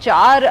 4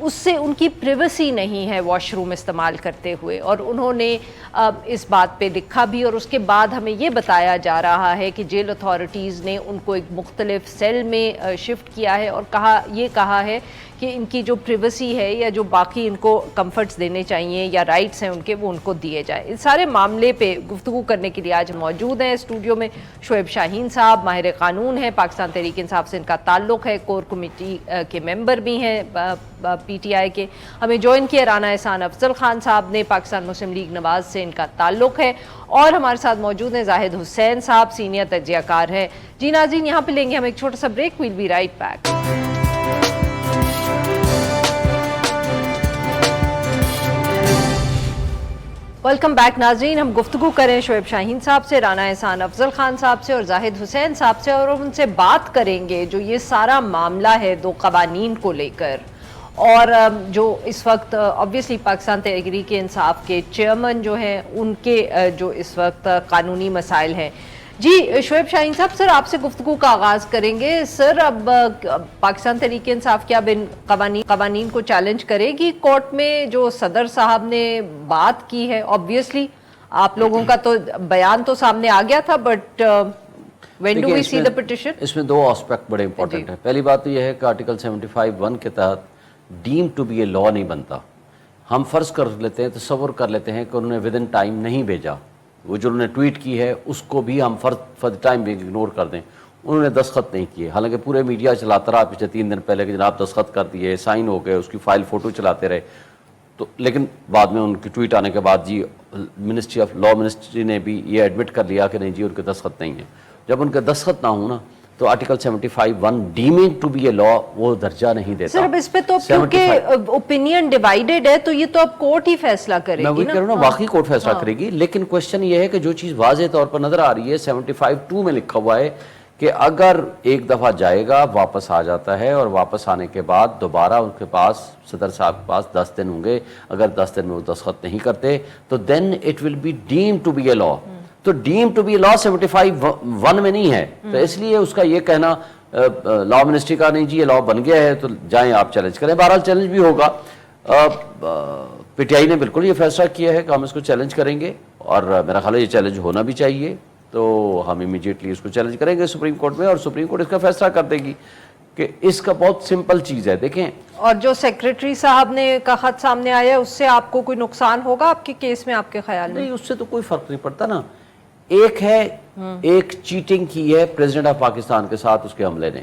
اس سے ان کی پریویسی نہیں ہے واش روم استعمال کرتے ہوئے، اور انہوں نے اس بات پہ لکھا بھی، اور اس کے بعد ہمیں یہ بتایا جا رہا ہے کہ جیل اتھارٹیز نے ان کو ایک مختلف سیل میں شفٹ کیا ہے، اور کہا ہے کہ ان کی جو پریویسی ہے یا جو باقی ان کو کمفرٹس دینے چاہیے یا رائٹس ہیں ان کے، وہ ان کو دیے جائیں۔ اس سارے معاملے پہ گفتگو کرنے کے لیے آج موجود ہیں اسٹوڈیو میں شعیب شاہین صاحب، ماہر قانون ہیں، پاکستان تحریک انصاف سے ان کا تعلق ہے، کور کمیٹی کے ممبر بھی ہیں پی ٹی آئی کے۔ ہمیں جوائن کیا رانا احسان افضل خان صاحب نے، پاکستان مسلم لیگ نواز سے ان کا تعلق ہے، اور ہمارے ساتھ موجود ہیں زاہد حسین صاحب، سینئر تجزیہ کار ہیں۔ جی ناظرین، یہاں پہ لیں گے ہم ایک چھوٹا سا break, well be right back. Welcome back ناظرین، ہم گفتگو کریں شعیب شاہین صاحب سے، رانا احسان افضل خان صاحب سے اور زاہد حسین صاحب سے، اور ان سے بات کریں گے جو یہ سارا معاملہ ہے دو قوانین کو لے کر، اور جو اس وقت obviously پاکستان تحریک انصاف کے چیئرمین جو ہیں ان کے جو اس وقت قانونی مسائل ہیں۔ جی شعیب شاہین صاحب، سر آپ سے گفتگو کا آغاز کریں گے۔ سر، اب پاکستان تحریک انصاف کیا اب ان قوانین کو چیلنج کرے گی کورٹ میں؟ جو صدر صاحب نے بات کی ہے، obviously آپ لوگوں کا تو بیان تو سامنے آ گیا تھا، but when do we see the petition؟ اس میں دو آسپیکٹ بڑے امپورٹنٹ ہیں۔ پہلی بات تو یہ ہے کہ آرٹیکل 75(1) کے تحت ڈیم ٹو بی اے لا نہیں بنتا۔ ہم فرض کر لیتے ہیں، تصور کر لیتے ہیں کہ انہوں نے ود ان ٹائم نہیں بھیجا، وہ جو انہوں نے ٹویٹ کی ہے اس کو بھی ہم فرض ٹائم بھی اگنور کر دیں، انہوں نے دستخط نہیں کیے، حالانکہ پورے میڈیا چلاتا رہا پچھلے 3 دن پہلے کہ جناب دستخط کر دیے، سائن ہو گئے، اس کی فائل فوٹو چلاتے رہے، تو لیکن بعد میں ان کی ٹویٹ آنے کے بعد جی منسٹری آف لا منسٹری نے بھی یہ ایڈمٹ کر لیا کہ نہیں جی ان کے دستخط نہیں ہیں۔ جب ان کے دستخط نہ ہوں نا تو article 75(1) Deming to be a لا وہ درجہ نہیں دیتا۔ صرف اس پہ تو کیونکہ اوپینین ڈیوائیڈڈ ہے تو یہ تو اب کورٹ ہی فیصلہ کرے گی نا۔ میں وہی کہہ رہا ہوں نا، واقعی کورٹ فیصلہ کرے گی، لیکن کوشچن یہ ہے کہ جو چیز واضح طور پر نظر آ رہی ہے 75(2) میں لکھا ہوا ہے کہ اگر ایک دفعہ جائے گا واپس آ جاتا ہے، اور واپس آنے کے بعد دوبارہ ان کے پاس صدر صاحب کے پاس 10 دن ہوں گے، اگر 10 دن میں وہ دستخط نہیں کرتے تو then it will be deem to be a law. تو ڈیم ٹو بی لا 75(1) میں نہیں ہے، تو اس لیے اس کا یہ کہنا لا منسٹری کا نہیں جی یہ لا بن گیا ہے تو جائیں آپ چیلنج کریں، بہرحال چیلنج بھی ہوگا۔ پی ٹی آئی نے بالکل یہ فیصلہ کیا ہے کہ ہم اس کو چیلنج کریں گے، اور میرا خیال ہے یہ چیلنج ہونا بھی چاہیے، تو ہم امیڈیٹلی اس کو چیلنج کریں گے سپریم کورٹ میں، اور سپریم کورٹ اس کا فیصلہ کر دے گی کہ اس کا بہت سمپل چیز ہے۔ دیکھیں، اور جو سیکریٹری صاحب نے کا خط سامنے آیا اس سے آپ کو کوئی نقصان ہوگا آپ کے کیس میں، آپ کے خیال میں؟ نہیں، اس سے تو کوئی فرق نہیں پڑتا نا۔ ایک چیٹنگ کی ہے پریزیڈنٹ آف پاکستان کے ساتھ اس کے عملے نے،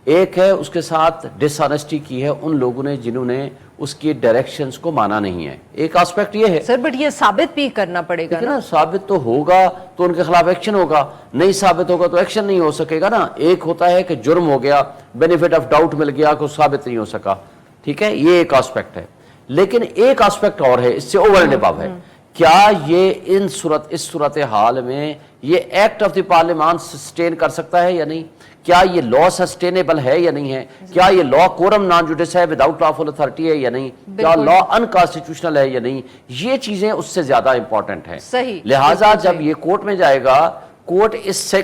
ایک ہے اس کے ساتھ ڈس آنیسٹی کی ہے ان لوگوں نے جنہوں نے اس کی ڈائریکشنز کو مانا نہیں ہے۔ ایک آسپیکٹ یہ ہے سر، بٹ یہ ثابت بھی کرنا پڑے گا نا۔ ثابت تو ہوگا تو ان کے خلاف ایکشن ہوگا، نہیں ثابت ہوگا تو ایکشن نہیں ہو سکے گا نا۔ ایک ہوتا ہے کہ جرم ہو گیا، بینیفٹ آف ڈاؤٹ مل گیا کہ ثابت نہیں ہو سکا، ٹھیک ہے، یہ ایک آسپیکٹ ہے۔ لیکن ایک آسپیکٹ اور ہے، اس سے اوور اینڈ ابو ہے، کیا یہ اس صورتحال میں یہ ایکٹ آف دی پارلیمان سسٹین کر سکتا ہے یا نہیں؟ کیا یہ لا سسٹینیبل ہے یا نہیں ہے؟ کیا یہ لا کورم نان جوڈس ہے، وداؤٹ لافل اتھارٹی ہے یا نہیں؟ کیا لا انکانسٹیٹیوشنل ہے یا نہیں؟ یہ چیزیں اس سے زیادہ امپورٹنٹ ہیں۔ لہٰذا جب یہ کورٹ میں جائے گا، کورٹ اس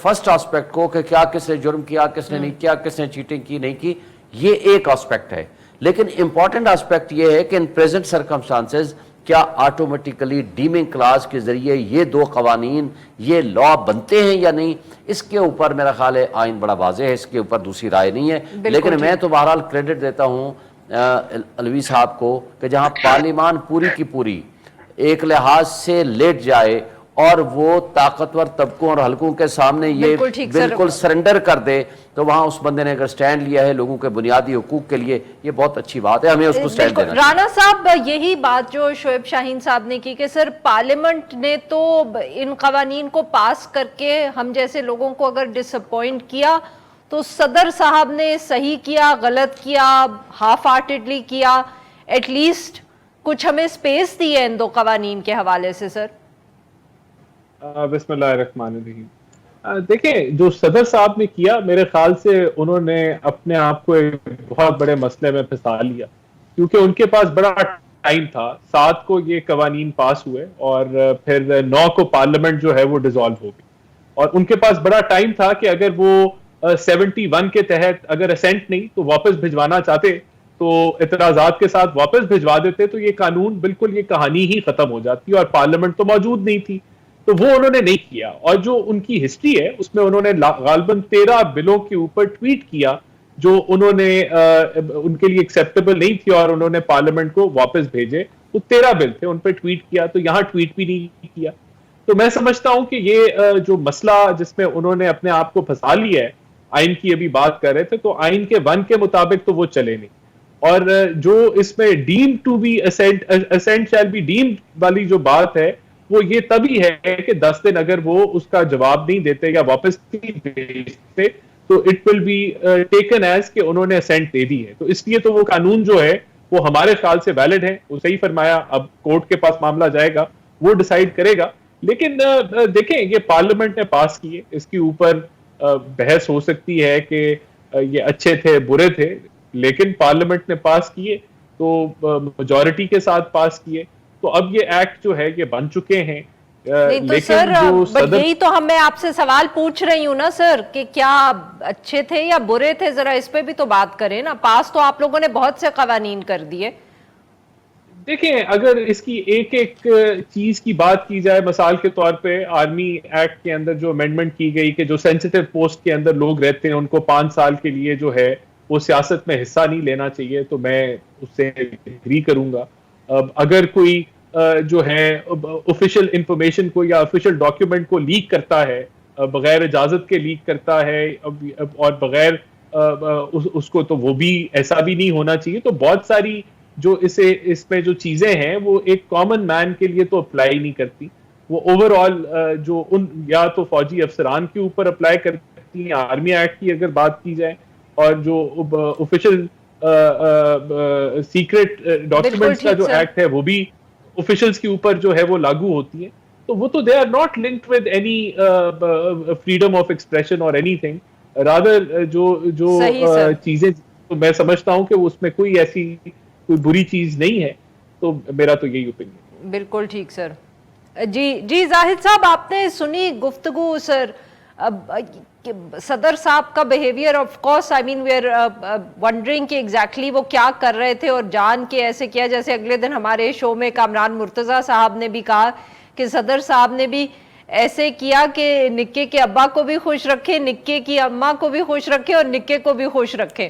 فرسٹ آسپیکٹ کو کہ کیا کس نے جرم کیا، کس نے نہیں کیا، کس نے چیٹنگ کی نہیں کی، یہ ایک آسپیکٹ ہے۔ لیکن امپورٹنٹ آسپیکٹ یہ ہے کہ ان پریزنٹ سرکمسٹانسز کیا آٹومیٹیکلی ڈیمنگ کلاس کے ذریعے یہ دو قوانین یہ لا بنتے ہیں یا نہیں؟ اس کے اوپر میرا خیال ہے آئین بڑا واضح ہے، اس کے اوپر دوسری رائے نہیں ہے۔ لیکن میں تو بہرحال کریڈٹ دیتا ہوں علوی صاحب کو کہ جہاں پارلیمان پوری کی پوری ایک لحاظ سے لیٹ جائے اور وہ طاقتور طبقوں اور حلقوں کے سامنے یہ بالکل سرنڈر کر دے، تو وہاں اس بندے نے اگر سٹینڈ لیا ہے لوگوں کے بنیادی حقوق کے لیے، یہ بہت اچھی بات ہے، ہمیں اس کو سٹینڈ دینا چاہیے۔ رانا صاحب، یہی بات جو شعیب شاہین صاحب نے کی کہ سر پارلیمنٹ نے تو ان قوانین کو پاس کر کے ہم جیسے لوگوں کو اگر ڈس اپوائنٹ کیا تو صدر صاحب نے صحیح کیا، غلط کیا، ہاف ہارٹیڈلی کیا، ایٹ لیسٹ کچھ ہمیں سپیس دی ہے ان دو قوانین کے حوالے سے۔ سر بسم اللہ الرحمن الرحیم، دیکھیں جو صدر صاحب نے کیا، میرے خیال سے انہوں نے اپنے آپ کو ایک بہت بڑے مسئلے میں پھنسا لیا، کیونکہ ان کے پاس بڑا ٹائم تھا۔ 7 کو یہ قوانین پاس ہوئے اور پھر 9 کو پارلیمنٹ جو ہے وہ ڈیزالو ہو گئی، اور ان کے پاس بڑا ٹائم تھا کہ اگر وہ 71 کے تحت اگر اسینٹ نہیں تو واپس بھجوانا چاہتے تو اعتراضات کے ساتھ واپس بھجوا دیتے تو یہ قانون بالکل یہ کہانی ہی ختم ہو جاتی اور پارلیمنٹ تو موجود نہیں تھی. تو وہ انہوں نے نہیں کیا, اور جو ان کی ہسٹری ہے اس میں انہوں نے غالباً 13 بلوں کے اوپر ٹویٹ کیا جو انہوں نے ان کے لیے ایکسیپٹیبل نہیں تھی اور انہوں نے پارلیمنٹ کو واپس بھیجے. وہ 13 بل تھے, ان پہ ٹویٹ کیا, تو یہاں ٹویٹ بھی نہیں کیا. تو میں سمجھتا ہوں کہ یہ جو مسئلہ جس میں انہوں نے اپنے آپ کو پھنسا لیا ہے, آئین کی ابھی بات کر رہے تھے, تو آئین کے 1 کے مطابق تو وہ چلے نہیں. اور جو اس میں deem to be assent shall be deemed والی جو بات ہے وہ یہ تبھی ہے کہ 10 دن اگر وہ اس کا جواب نہیں دیتے یا واپس نہیں بھیجتے تو it will be taken as کہ انہوں نے اسینٹ دے دی ہے. تو اس لیے تو وہ قانون جو ہے وہ ہمارے خیال سے ویلڈ ہے. وہ صحیح فرمایا, اب کورٹ کے پاس معاملہ جائے گا, وہ ڈیسائیڈ کرے گا. لیکن دیکھیں یہ پارلیمنٹ نے پاس کیے, اس کے اوپر بحث ہو سکتی ہے کہ یہ اچھے تھے برے تھے, لیکن پارلیمنٹ نے پاس کیے تو میجورٹی کے ساتھ پاس کیے, تو اب یہ ایکٹ جو ہے یہ بن چکے ہیں. نہیں تو سر, یہی تو میں آپ سے سوال پوچھ رہی ہوں نا سر, کہ کیا اچھے تھے یا برے تھے, ذرا اس پہ بھی تو بات کریں نا. پاس تو آپ لوگوں نے بہت سے قوانین کر دیے. دیکھیں اگر اس کی ایک ایک چیز کی بات کی جائے, مثال کے طور پہ آرمی ایکٹ کے اندر جو امینڈمنٹ کی گئی کہ جو سینسیٹیو پوسٹ کے اندر لوگ رہتے ہیں ان کو 5 سال کے لیے جو ہے وہ سیاست میں حصہ نہیں لینا چاہیے, تو میں اس سے اگری کروں گا. اگر کوئی جو ہے آفیشیل انفارمیشن کو یا آفیشیل ڈاکیومنٹ کو لیک کرتا ہے, بغیر اجازت کے لیک کرتا ہے اور بغیر اس کو, تو وہ بھی ایسا بھی نہیں ہونا چاہیے. تو بہت ساری جو اس میں جو چیزیں ہیں وہ ایک کامن مین کے لیے تو اپلائی نہیں کرتی. وہ اوور آل جو ان یا تو فوجی افسران کے اوپر اپلائی کرتی ہیں. آرمی ایکٹ کی اگر بات کی جائے, اور جو آفیشیل سیکرٹ ڈاکیومنٹس کا جو ایکٹ ہے وہ بھی آفیشلز کے اوپر جو ہے وہ لاگو ہوتی ہے. تو وہ تو they are not linked with any freedom of expression اور اینی تھنگ. رادر جو چیزیں میں سمجھتا ہوں کہ اس میں کوئی ایسی کوئی بری چیز نہیں ہے. تو میرا تو یہی اوپینین. بالکل ٹھیک سر. جی زاہد صاحب, آپ نے سنی گفتگو سر. صدر صاحب کا behaviour, of course I mean we are wondering کہ ایگزیکٹلی وہ کیا کر رہے تھے, اور جان کے ایسے کیا جیسے اگلے دن ہمارے شو میں کامران مرتضیٰ صاحب نے بھی کہا کہ صدر صاحب نے بھی ایسے کیا کہ نکے کے ابا کو بھی خوش رکھے, نکے کی اماں کو بھی خوش رکھے اور نکے کو بھی خوش رکھے.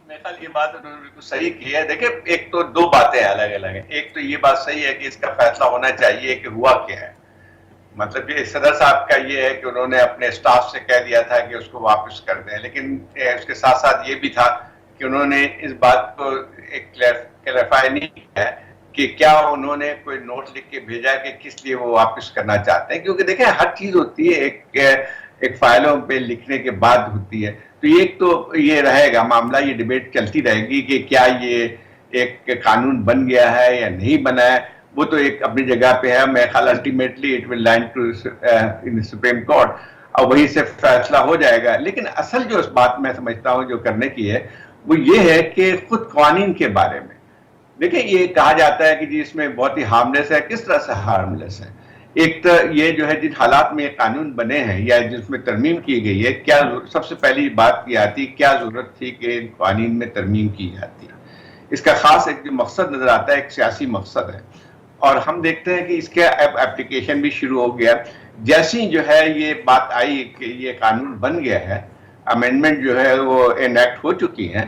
میرے خیال یہ بات انہوں نے بالکل صحیح کی ہے. دیکھیں ایک تو 2 باتیں الگ الگ ہیں. ایک تو یہ بات صحیح ہے کہ اس کا فیصلہ ہونا چاہیے کہ ہوا کیا ہے. مطلب یہ صدر صاحب کا یہ ہے کہ انہوں نے اپنے اسٹاف سے کہہ دیا تھا کہ اس کو واپس کر دیں, لیکن اس کے ساتھ ساتھ یہ بھی تھا کہ انہوں نے اس بات کو ایک کلیریفائی نہیں کیا کہ کیا انہوں نے کوئی نوٹ لکھ کے بھیجا کہ کس لیے وہ واپس کرنا چاہتے ہیں. کیونکہ دیکھیں ہر چیز ہوتی ہے ایک فائلوں پہ لکھنے کے بعد ہوتی ہے. تو ایک تو یہ رہے گا معاملہ, یہ ڈیبیٹ چلتی رہے گی کہ کیا یہ ایک قانون بن گیا ہے یا نہیں بنا ہے. وہ تو ایک اپنی جگہ پہ ہے. میں خیال ultimately it will land to supreme court, اور وہیں سے فیصلہ ہو جائے گا. لیکن اصل جو اس بات میں سمجھتا ہوں جو کرنے کی ہے وہ یہ ہے کہ خود قوانین کے بارے میں دیکھیں. یہ کہا جاتا ہے کہ جی اس میں بہت ہی ہارملیس ہے. کس طرح سے ہارملیس ہے؟ ایک تو یہ جو ہے جن حالات میں یہ قانون بنے ہیں یا جس میں ترمیم کی گئی ہے, کیا سب سے پہلی بات یہ آتی کیا ضرورت تھی کہ ان قوانین میں ترمیم کی جاتی. اس کا خاص ایک جو مقصد نظر آتا ہے, ایک سیاسی مقصد ہے, اور ہم دیکھتے ہیں کہ اس کے اپلیکیشن بھی شروع ہو گیا. جیسی جو ہے یہ بات آئی کہ یہ قانون بن گیا ہے, امینڈمنٹ جو ہے وہ انیکٹ ہو چکی ہیں,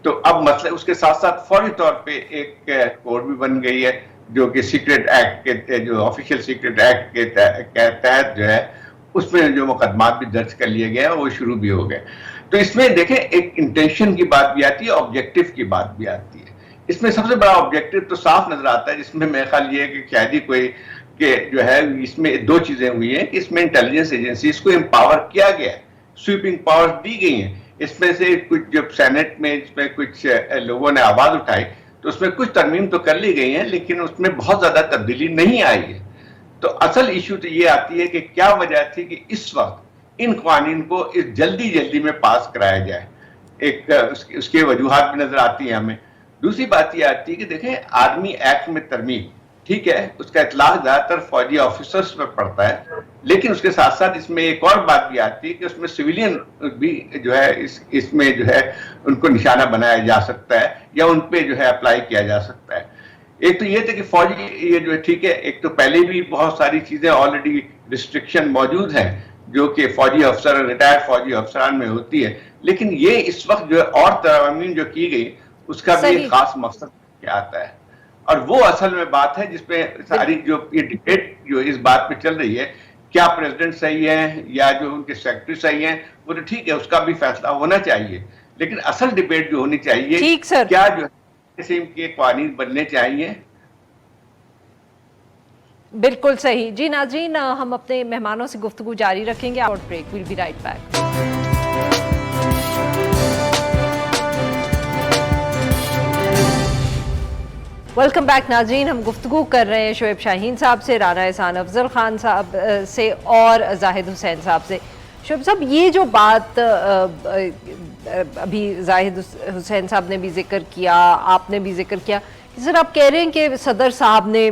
تو اب مسئلہ اس کے ساتھ ساتھ فوری طور پہ ایک کوڈ بھی بن گئی ہے جو کہ سیکرٹ ایکٹ کے جو آفیشیل سیکرٹ ایکٹ کے تحت جو ہے اس میں جو مقدمات بھی درج کر لیے گئے ہیں وہ شروع بھی ہو گئے. تو اس میں دیکھیں ایک انٹینشن کی بات بھی آتی ہے, آبجیکٹو کی بات بھی آتی ہے. اس میں سب سے بڑا آبجیکٹو تو صاف نظر آتا ہے, جس میں میرا خیال یہ ہے کہ شاید ہی کوئی کہ جو ہے اس میں 2 چیزیں ہوئی ہیں کہ اس میں انٹیلیجنس ایجنسیز کو امپاور کیا گیا ہے, سویپنگ پاورز دی گئی ہیں. اس میں سے کچھ جب سینٹ میں اس میں کچھ لوگوں نے آواز اٹھائی تو اس میں کچھ ترمیم تو کر لی گئی ہیں, لیکن اس میں بہت زیادہ تبدیلی نہیں آئی ہے. تو اصل ایشو تو یہ آتی ہے کہ کیا وجہ تھی کہ اس وقت ان قوانین کو اس جلدی میں پاس کرایا جائے. ایک اس کے وجوہات بھی نظر آتی ہیں ہمیں. دوسری بات یہ آتی ہے کہ دیکھیں آرمی ایکٹ میں ترمیم ٹھیک ہے اس کا اطلاق زیادہ تر فوجی آفیسرز پہ پڑتا ہے، لیکن اس کے ساتھ ساتھ اس میں ایک اور بات بھی آتی ہے کہ اس میں سویلین بھی جو ہے اس میں جو ہے ان کو نشانہ بنایا جا سکتا ہے یا ان پہ جو ہے اپلائی کیا جا سکتا ہے۔ ایک تو یہ تھا کہ فوجی یہ جو ہے ٹھیک ہے، ایک تو پہلے بھی بہت ساری چیزیں آلریڈی ریسٹرکشن موجود ہیں جو کہ فوجی افسر ریٹائرڈ فوجی افسران میں ہوتی ہے، لیکن یہ اس وقت جو ہے اور ترامیم جو کی گئی اس کا بھی ایک خاص مقصد کیا آتا ہے، اور وہ اصل میں بات ہے جس پہ ساری جو یہ ڈبیٹ جو اس بات پہ چل رہی ہے، کیا پریزیڈنٹ صحیح ہے یا جو ان کے سیکرٹری صحیح ہیں، وہ تو ٹھیک ہے اس کا بھی فیصلہ ہونا چاہیے، لیکن اصل ڈبیٹ جو ہونی چاہیے کیا جو قسم کے قوانین بننے چاہیے۔ بالکل صحیح جی ناظرین، ہم اپنے مہمانوں سے گفتگو جاری رکھیں گے اور break, well be right back. Welcome back ناظرین، ہم گفتگو کر رہے ہیں شعیب شاہین صاحب سے، رانا احسان افضل خان صاحب سے اور زاہد حسین صاحب سے۔ شعیب صاحب یہ جو بات ابھی زاہد حسین صاحب نے بھی ذکر کیا، آپ نے بھی ذکر کیا، سر آپ کہہ رہے ہیں کہ صدر صاحب نے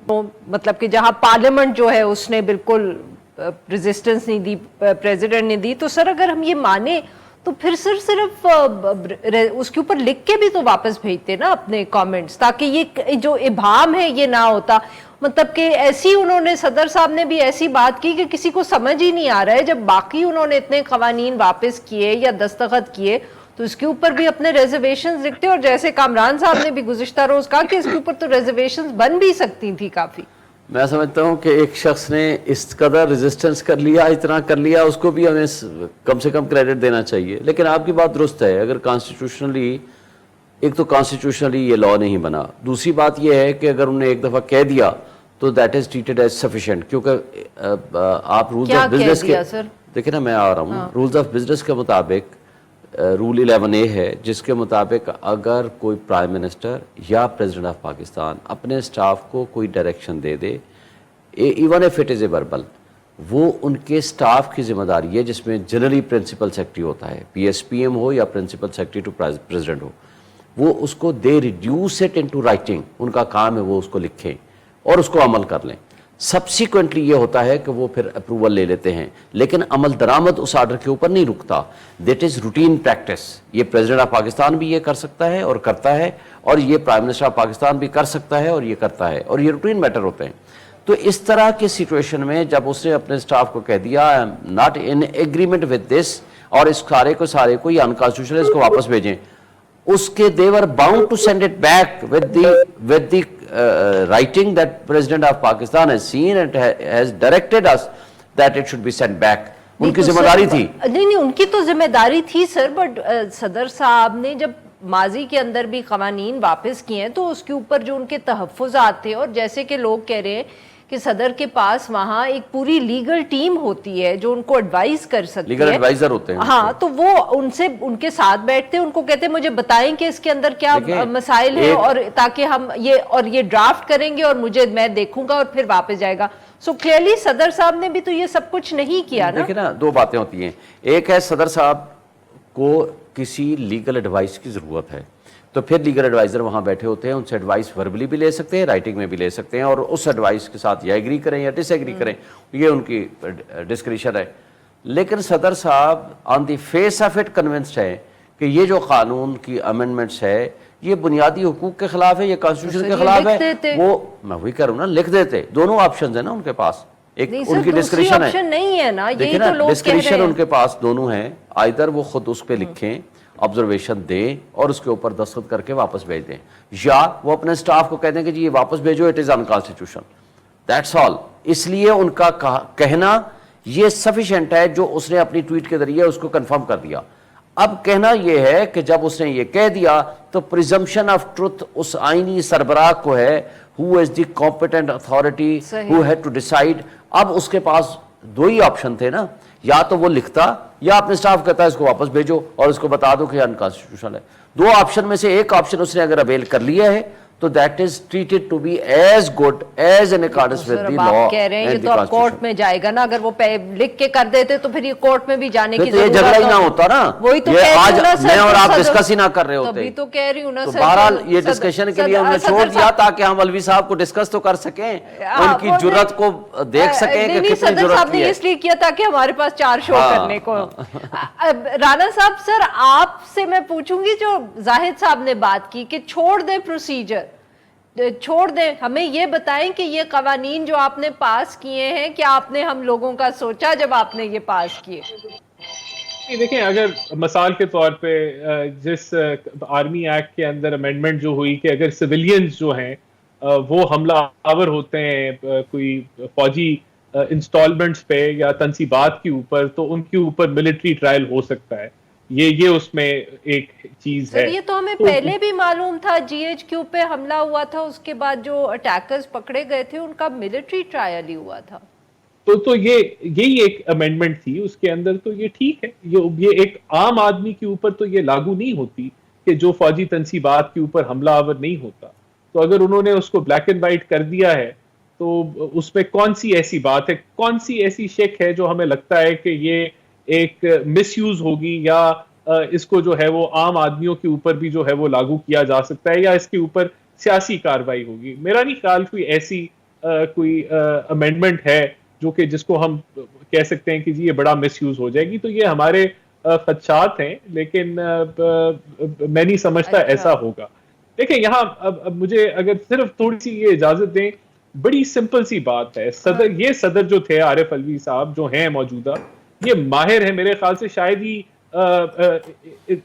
مطلب کہ جہاں پارلیمنٹ جو ہے اس نے بالکل ریزسٹنس نہیں دی، پریزیڈنٹ نے دی، تو سر اگر ہم یہ مانیں تو پھر سر صرف اس کے اوپر لکھ کے بھی تو واپس بھیجتے نا اپنے کامنٹس، تاکہ یہ جو ابہام ہے یہ نہ ہوتا۔ مطلب کہ ایسی انہوں نے صدر صاحب نے بھی ایسی بات کی کہ کسی کو سمجھ ہی نہیں آ رہا ہے، جب باقی انہوں نے اتنے قوانین واپس کیے یا دستخط کیے تو اس کے اوپر بھی اپنے ریزرویشنز لکھتے، اور جیسے کامران صاحب نے بھی گزشتہ روز کہا کہ اس کے اوپر تو ریزرویشنز بن بھی سکتی تھی کافی۔ میں سمجھتا ہوں کہ ایک شخص نے اس قدر ریزسٹنس کر لیا، اتنا کر لیا، اس کو بھی ہمیں کم سے کم کریڈٹ دینا چاہیے۔ لیکن آپ کی بات درست ہے، اگر کانسٹیٹیوشنلی، ایک تو کانسٹیٹیوشنلی یہ لا نہیں بنا، دوسری بات یہ ہے کہ اگر انہوں نے ایک دفعہ کہہ دیا تو that is treated as sufficient, کیونکہ آپ رولز آف بزنس کے دیکھیں نا، میں آ رہا ہوں، رولز آف بزنس کے مطابق رول 11A ہے جس کے مطابق اگر کوئی پرائم منسٹر یا پریزیڈنٹ آف پاکستان اپنے سٹاف کو کوئی direction they they, even if it is a verbal, وہ ان کے سٹاف کی ذمہ داری ہے، جس میں جنرلی پرنسپل سیکرٹری ہوتا ہے، پی ایس پی ایم ہو یا پرنسپل سیکرٹری ٹو پریزیڈنٹ ہو، وہ اس کو they reduce it into writing, ان کا کام ہے وہ اس کو لکھیں اور اس کو عمل کر لیں۔ سبسیکوینٹلی یہ ہوتا ہے کہ وہ پھر اپروول لے لیتے ہیں، لیکن عمل درآمد اس آرڈر کے اوپر نہیں رکتا، دیٹ از روٹین پریکٹس۔ یہ پریزیڈنٹ آف پاکستان بھی یہ کر سکتا ہے اور کرتا ہے، اور یہ پرائم منسٹر آف پاکستان بھی کر سکتا ہے اور یہ کرتا ہے، اور یہ روٹین میٹر ہوتے ہیں۔ تو اس طرح کی سچویشن میں جب اس نے اپنے سٹاف کو کہہ دیا I am not in agreement with this, اور اس سارے کو یہ انکانسٹیٹیوشنل، اس کو واپس بھیجیں، اس کے they were bound to send it back with the writing that President of Pakistan has seen and has directed us that it should be sent back. ان کی ذمہ داری تھی۔ نہیں ان کی تو ذمہ داری تھی سر، بٹ صدر صاحب نے جب ماضی کے اندر بھی قوانین واپس کیے ہیں تو اس کے اوپر جو ان کے تحفظات تھے، اور جیسے کہ لوگ کہہ رہے ہیں کہ صدر کے پاس وہاں ایک پوری لیگل ٹیم ہوتی ہے جو ان کو ایڈوائز کر سکتی ہے، لیگل ایڈوائزر ہوتے ہیں، ہاں، تو وہ ان کے ساتھ بیٹھتے ہیں، ان کو کہتے ہیں مجھے بتائیں کہ اس کے اندر کیا مسائل ہیں، اور تاکہ ہم یہ ڈرافٹ کریں گے اور میں دیکھوں گا اور پھر واپس جائے گا۔ سو کلیئرلی صدر صاحب نے بھی تو یہ سب کچھ نہیں کیا نا۔ دیکھیں نا، دو باتیں ہوتی ہیں، ایک ہے صدر صاحب کو کسی لیگل ایڈوائس کی ضرورت ہے تو پھر لیگل ایڈوائزر وہاں بیٹھے ہوتے ہیں، ان سے ایڈوائس وربلی بھی لے سکتے ہیں، رائٹنگ میں بھی لے سکتے ہیں، اور اس ایڈوائس کے ساتھ یا ایگری کریں یا ڈس ایگری کریں، یہ ان کی ڈسکریشن ہے۔ لیکن صدر صاحب on the face of it convinced ہے کہ یہ جو قانون کی امینڈمنٹس ہے یہ بنیادی حقوق کے خلاف ہے، یہ کانسٹیٹیوشن کے خلاف ہے، وہ میں وہی کہہ رہا ہوں نا، لکھ دیتے۔ دونوں آپشنز ہیں نا ان کے پاس، ایک ان کی ڈسکریشن ہے، نہیں ہے نا، دیکھیں نا ڈسکریشن ان کے پاس دونوں ہیں، آئدر وہ خود اس پہ لکھیں، آبزرویشن دیں اور اس کے اوپر دستخط کر کے واپس بھیج دیں، یا وہ اپنے سٹاف کو کہہ دیں کہ جی یہ واپس بھیجو، اٹ از انکانسٹیٹیوشن، دیٹس آل۔ اس لیے ان کا کہنا یہ سفیشینٹ ہے، جو اس نے اپنی ٹویٹ کے ذریعے اس کو کنفرم کر دیا۔ اب کہنا یہ ہے کہ جب اس نے یہ کہہ دیا تو پریزمپشن آف ٹروتھ اس آئینی سربراہ کو ہے، who is the competent authority who had to decide۔ اب اس کے پاس دو ہی آپشن تھے نا، یا تو وہ لکھتا یا اپنے سٹاف کہتا ہے اس کو واپس بھیجو اور اس کو بتا دو کہ انکانسٹیٹیوشنل ہے۔ دو آپشن میں سے ایک آپشن اس نے اگر اویل کر لیا ہے تو that is treated to be as good as in accordance with the law. آپ کہہ رہے ہیں یہ تو اب کورٹ میں جائے گا نا, اگر وہ لکھ کے کر دیتے تو پھر یہ کورٹ میں بھی جانے کی ضرورت یہ جھگڑا ہی نہ ہوتا نا. وہی تو آج میں اور آپ ڈسکس ہی نہ کر رہے ہوتے. تبھی تو کہہ رہی ہوں نا سر. بہرحال یہ ڈسکشن کے لیے ہم نے چھوڑ دیا تاکہ ہم علوی صاحب کو ڈسکس تو کر سکیں, ان کی جرت کو دیکھ سکیں کہ کتنی صدر جرت صاحب نے اس لیے کیا تھا کہ ہمارے پاس 4 شو کرنے کو. رانا صاحب سر آپ سے میں پوچھوں گی, جو زاہد صاحب نے بات کی کہ چھوڑ دیں پروسیجر, چھوڑ دیں, ہمیں یہ بتائیں کہ یہ قوانین جو آپ نے پاس کیے ہیں کیا آپ نے ہم لوگوں کا سوچا جب آپ نے یہ پاس کیے؟ دیکھیں, اگر مثال کے طور پہ جس آرمی ایکٹ کے اندر امینڈمنٹ جو ہوئی کہ اگر سویلینز جو ہیں وہ حملہ آور ہوتے ہیں کوئی فوجی انسٹالمنٹس پہ یا تنصیبات کے اوپر, تو ان کے اوپر ملٹری ٹرائل ہو سکتا ہے. یہ اس میں ایک چیز ہے. یہ تو ہمیں پہلے بھی معلوم تھا, جی ایچ کیو پہ حملہ ہوا تھا, اس کے بعد جو اٹیکرز پکڑے گئے تھے ان کا ملٹری ٹرائل ہی ہوا تھا. تو یہی ایک امینڈمنٹ تھی اس کے اندر. تو یہ ٹھیک ہے, یہ ایک عام آدمی کے اوپر تو یہ لاگو نہیں ہوتی کہ جو فوجی تنصیبات کے اوپر حملہ آور نہیں ہوتا. تو اگر انہوں نے اس کو بلیک اینڈ وائٹ کر دیا ہے تو اس میں کون سی ایسی بات ہے, کون سی ایسی شک ہے جو ہمیں لگتا ہے کہ یہ ایک مس یوز ہوگی, یا اس کو جو ہے وہ عام آدمیوں کے اوپر بھی جو ہے وہ لاگو کیا جا سکتا ہے, یا اس کے اوپر سیاسی کاروائی ہوگی. میرا نہیں خیال کوئی ایسی کوئی امینڈمنٹ ہے جو کہ جس کو ہم کہہ سکتے ہیں کہ جی یہ بڑا مس یوز ہو جائے گی. تو یہ ہمارے خدشات ہیں, لیکن میں نہیں سمجھتا ایسا ہوگا. دیکھیں یہاں اب مجھے اگر صرف تھوڑی سی یہ اجازت دیں, بڑی سمپل سی بات ہے. صدر جو تھے عارف علوی صاحب جو ہیں موجودہ, یہ ماہر ہیں. میرے خیال سے شاید ہی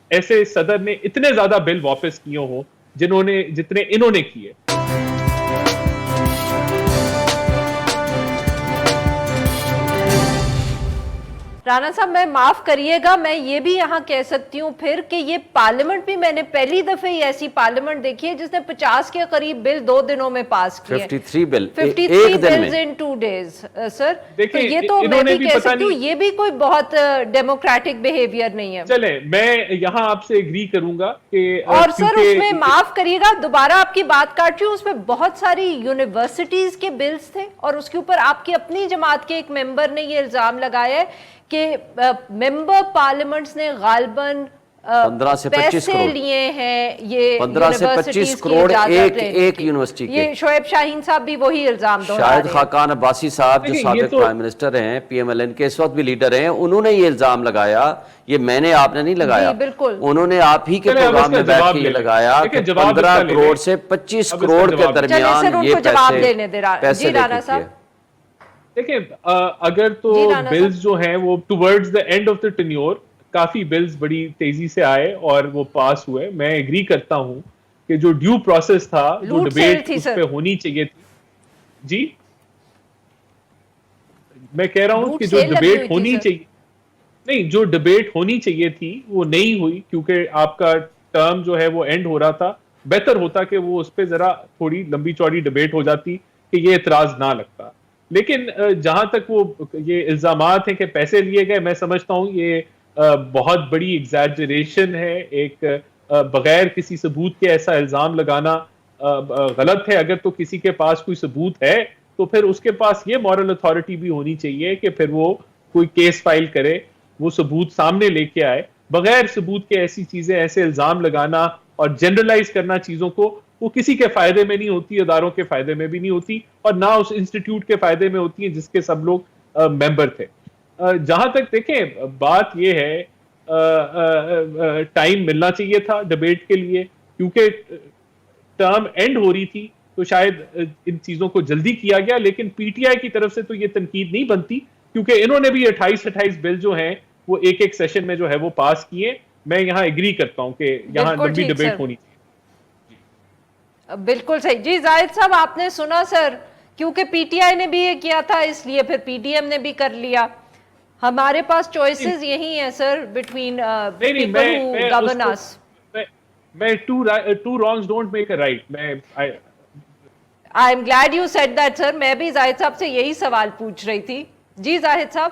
ایسے صدر نے اتنے زیادہ بل واپس کیے ہوں جتنے انہوں نے کیے. رانا صاحب میں معاف کریے گا, میں یہ بھی یہاں کہہ سکتی ہوں پھر کہ یہ پارلیمنٹ بھی میں نے پہلی دفعہ ہی ایسی پارلیمنٹ دیکھی ہے جس نے 50 کے قریب بل 2 دنوں میں پاس کیے. 53 بل 53 بلز ان 2 days. سر تو یہ تو میں بھی کہہ سکتی ہوں یہ بھی کوئی بہت ڈیموکریٹک بیہیویئر نہیں ہے. چلیں میں یہاں آپ سے ایگری کروں گا کہ اور سر اس میں معاف کریے گا دوبارہ آپ کی بات کاٹ رہی ہوں, اس میں بہت ساری یونیورسٹیز کے بلز تھے اور اس کے اوپر آپ کی اپنی جماعت کے ایک ممبر نے یہ الزام لگایا ہے کہ ممبر پارلیمنٹس نے غالباً 15 سے 25 پیسے لیے ہیں, یہ 15 سے 25 کروڑ ایک یونیورسٹی کے. یہ شعیب شاہین صاحب بھی وہی الزام دہرا رہے ہیں. شاہد خاقان عباسی صاحب جو سابق پرائم منسٹر ہیں, پی ایم ایل این کے اس وقت بھی لیڈر ہیں, انہوں نے یہ الزام لگایا. یہ میں نے, آپ نے نہیں لگایا, بالکل انہوں نے آپ ہی کے پروگرام میں بیٹھ کے یہ لگایا کہ 15 کروڑ سے 25 کروڑ کے درمیان یہ پیسے لے کے. دیکھیں اگر تو بلز جو ہیں وہ towards the and of the tenure coffee bills بڑی تیزی سے آئے اور وہ پاس ہوئے. میں ایگری کرتا ہوں کہ جو ڈیو پروسیس تھا, جو ڈیبیٹ اس پہ ہونی چاہیے تھی, جی میں کہہ رہا ہوں کہ جو ڈیبیٹ ہونی چاہیے, نہیں جو ڈیبیٹ ہونی چاہیے تھی وہ نہیں ہوئی کیونکہ آپ کا ٹرم جو ہے وہ اینڈ ہو رہا تھا. بہتر ہوتا کہ وہ اس پہ ذرا تھوڑی لمبی چوڑی ڈیبیٹ ہو جاتی کہ یہ اعتراض نہ لگتا. لیکن جہاں تک وہ یہ الزامات ہیں کہ پیسے لیے گئے, میں سمجھتا ہوں یہ بہت بڑی ایگزیجریشن ہے. ایک بغیر کسی ثبوت کے ایسا الزام لگانا غلط ہے. اگر تو کسی کے پاس کوئی ثبوت ہے تو پھر اس کے پاس یہ مورل اتھارٹی بھی ہونی چاہیے کہ پھر وہ کوئی کیس فائل کرے, وہ ثبوت سامنے لے کے آئے. بغیر ثبوت کے ایسی چیزیں, ایسے الزام لگانا اور جنرلائز کرنا چیزوں کو, وہ کسی کے فائدے میں نہیں ہوتی, اداروں کے فائدے میں بھی نہیں ہوتی, اور نہ اس انسٹیٹیوٹ کے فائدے میں ہوتی ہیں جس کے سب لوگ ممبر تھے. جہاں تک دیکھیں بات یہ ہے, ٹائم ملنا چاہیے تھا ڈیبیٹ کے لیے کیونکہ ٹرم اینڈ ہو رہی تھی, تو شاید ان چیزوں کو جلدی کیا گیا. لیکن پی ٹی آئی کی طرف سے تو یہ تنقید نہیں بنتی کیونکہ انہوں نے بھی 28 بل جو ہیں وہ ایک سیشن میں جو ہے وہ پاس کیے. میں یہاں ایگری کرتا ہوں کہ یہاں لمبی ڈیبیٹ ہونی چاہیے. بالکل صحیح. جی زاہد صاحب آپ نے سنا سر, کیونکہ پی ٹی آئی نے بھی یہ کیا تھا اس لیے پھر پی ڈی ایم نے بھی کر لیا. ہمارے پاس چوائسز یہی ہیں سر بٹوین پیپل ہو گورن اس. میں two wrongs don't make a right. I am glad you said that sir. میں بھی زاہد صاحب سے یہی سوال پوچھ رہی تھی. جی زاہد صاحب.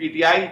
PTI